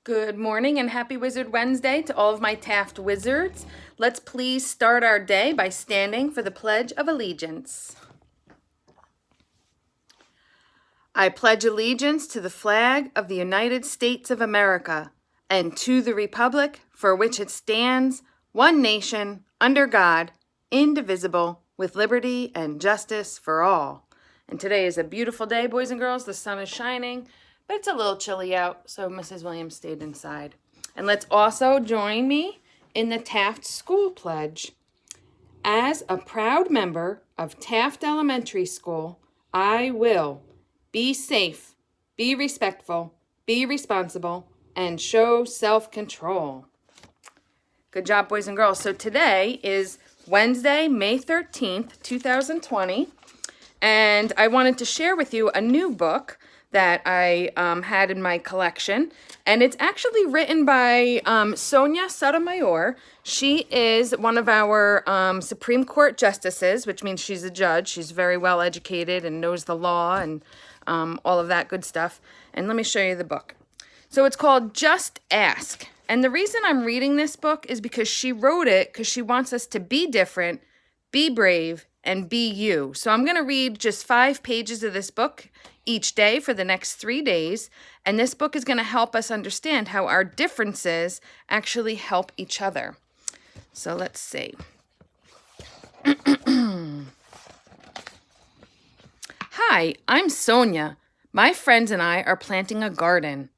Good morning and happy Wizard Wednesday to all of my Taft Wizards. Let's please start our day by standing for the Pledge of Allegiance. I pledge allegiance to the flag of the United States of America and to the republic for which it stands, one nation, under God, indivisible, with liberty and justice for all. And today is a beautiful day, boys and girls. The sun is shining, but it's a little chilly out, so Mrs. Williams stayed inside. And let's also join me in the Taft School Pledge. As a proud member of Taft Elementary School, I will be safe, be respectful, be responsible, and show self-control. Good job, boys and girls. So today is Wednesday, May 13th, 2020, and I wanted to share with you a new book that I had in my collection, and it's actually written by Sonia Sotomayor. She is one of our Supreme Court justices, which means she's a judge. She's very well educated and knows the law and all of that good stuff. And let me show you the book. So it's called Just Ask. And the reason I'm reading this book is because she wrote it because she wants us to be different, be brave, and be you. So I'm going to read just 5 pages of this book each day for the next 3 days. And this book is going to help us understand how our differences actually help each other. So let's see. Hi, I'm Sonia. My friends and I are planting a garden.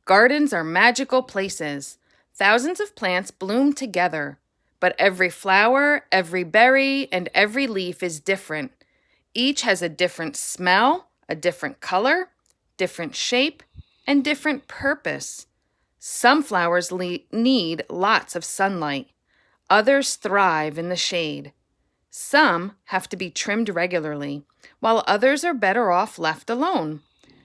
Gardens are magical places. Thousands of plants bloom together. But every flower, every berry, and every leaf is different. Each has a different smell, a different color, different shape, and different purpose. Some flowers need lots of sunlight. Others thrive in the shade. Some have to be trimmed regularly, while others are better off left alone.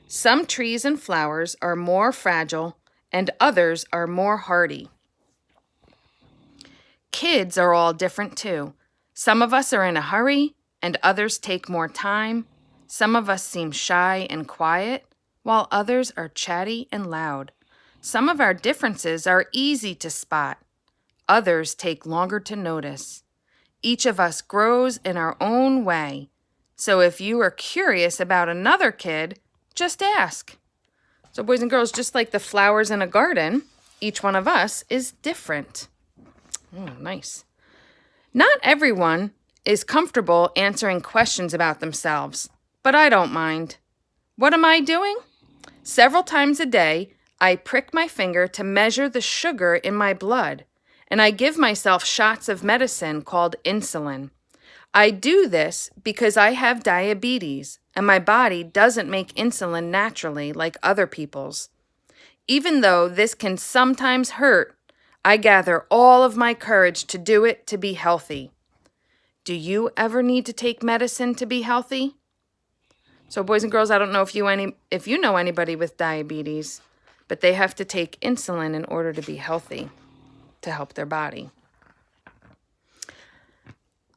Some trees and flowers are more fragile, and others are more hardy. Kids are all different too. Some of us are in a hurry, and others take more time. Some of us seem shy and quiet, while others are chatty and loud. Some of our differences are easy to spot. Others take longer to notice. Each of us grows in our own way. So if you are curious about another kid, just ask. So boys and girls, just like the flowers in a garden, each one of us is different. Oh, nice. Not everyone is comfortable answering questions about themselves, but I don't mind. What am I doing? Several times a day, I prick my finger to measure the sugar in my blood, and I give myself shots of medicine called insulin. I do this because I have diabetes, and my body doesn't make insulin naturally like other people's. Even though this can sometimes hurt, I gather all of my courage to do it to be healthy. Do you ever need to take medicine to be healthy? So boys and girls, I don't know if you know anybody with diabetes, but they have to take insulin in order to be healthy, to help their body.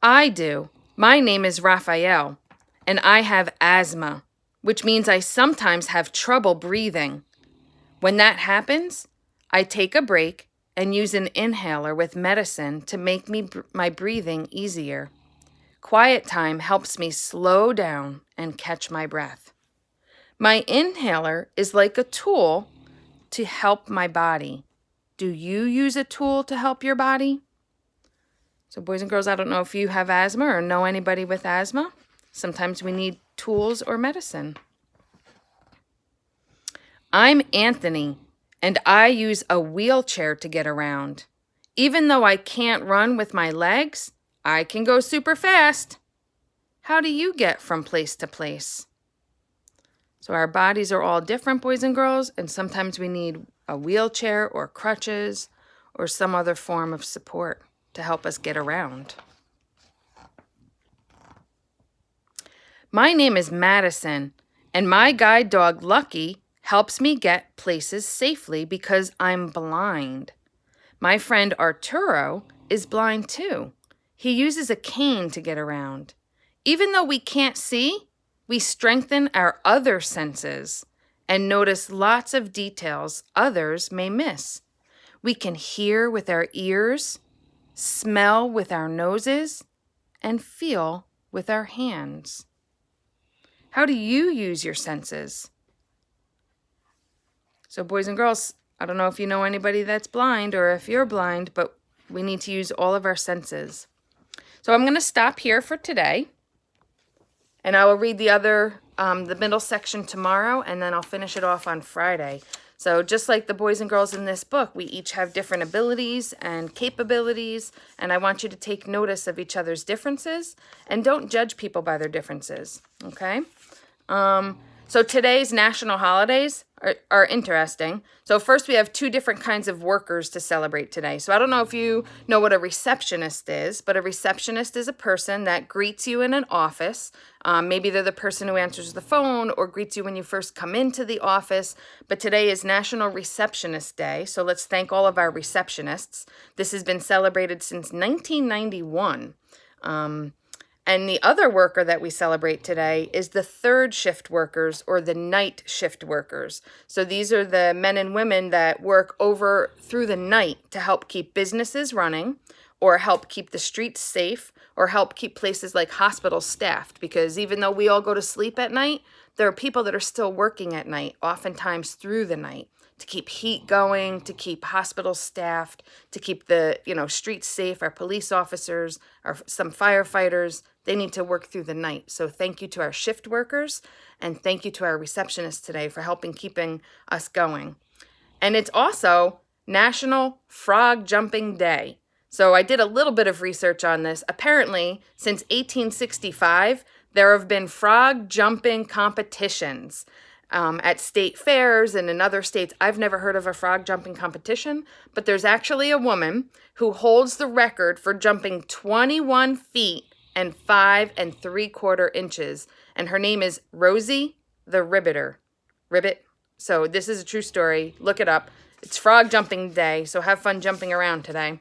I do. My name is Raphael, and I have asthma, which means I sometimes have trouble breathing. When that happens, I take a break and use an inhaler with medicine to make my breathing easier. Quiet time helps me slow down and catch my breath. My inhaler is like a tool to help my body. Do you use a tool to help your body? So boys and girls, I don't know if you have asthma or know anybody with asthma. Sometimes we need tools or medicine. I'm Anthony, and I use a wheelchair to get around. Even though I can't run with my legs, I can go super fast. How do you get from place to place? So our bodies are all different, boys and girls, and sometimes we need a wheelchair or crutches or some other form of support to help us get around. My name is Madison, and my guide dog Lucky helps me get places safely because I'm blind. My friend Arturo is blind too. He uses a cane to get around. Even though we can't see, we strengthen our other senses and notice lots of details others may miss. We can hear with our ears, smell with our noses, and feel with our hands. How do you use your senses? So boys and girls, I don't know if you know anybody that's blind or if you're blind, but we need to use all of our senses. So I'm going to stop here for today, and I will read the middle section tomorrow, and then I'll finish it off on Friday. So just like the boys and girls in this book, we each have different abilities and capabilities, and I want you to take notice of each other's differences and don't judge people by their differences, okay? So today's national holidays are interesting. So first we have two different kinds of workers to celebrate today. So I don't know if you know what a receptionist is, but a receptionist is a person that greets you in an office. Maybe they're the person who answers the phone or greets you when you first come into the office. But today is National Receptionist Day, so let's thank all of our receptionists. This has been celebrated since 1991. And the other worker that we celebrate today is the third shift workers or the night shift workers. So these are the men and women that work over through the night to help keep businesses running or help keep the streets safe or help keep places like hospitals staffed. Because even though we all go to sleep at night, there are people that are still working at night, oftentimes through the night, to keep heat going, to keep hospitals staffed, to keep the streets safe. Our police officers, some firefighters, they need to work through the night. So thank you to our shift workers, and thank you to our receptionists today for keeping us going. And it's also National Frog Jumping Day. So I did a little bit of research on this. Apparently, since 1865, there have been frog jumping competitions at state fairs and in other states. I've never heard of a frog jumping competition, but there's actually a woman who holds the record for jumping 21 feet and 5 3/4 inches. And her name is Rosie the Ribbit. So this is a true story. Look it up. It's Frog Jumping Day, so have fun jumping around today.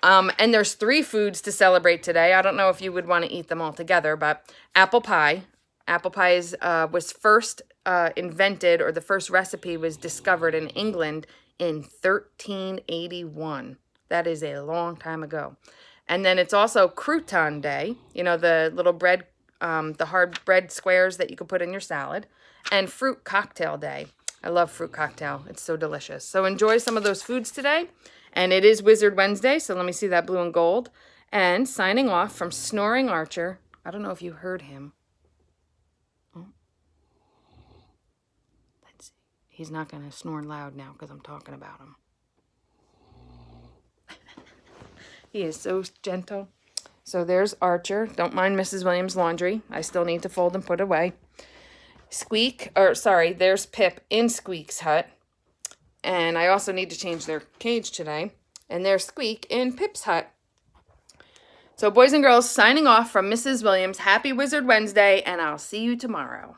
And there's 3 foods to celebrate today. I don't know if you would want to eat them all together, but apple pie. Apple pie was first invented, or the first recipe was discovered in England in 1381. That is a long time ago. And then it's also crouton day, the little bread, the hard bread squares that you could put in your salad, and fruit cocktail day. I love fruit cocktail. It's so delicious. So enjoy some of those foods today. And it is Wizard Wednesday, so let me see that blue and gold. And signing off from Snoring Archer. I don't know if you heard him. Oh. Let's see. He's not going to snore loud now because I'm talking about him. He is so gentle. So there's Archer. Don't mind Mrs. Williams' laundry. I still need to fold and put away. There's Pip in Squeak's hut. And I also need to change their cage today. And there's Squeak in Pip's hut. So boys and girls, signing off from Mrs. Williams. Happy Wizard Wednesday, and I'll see you tomorrow.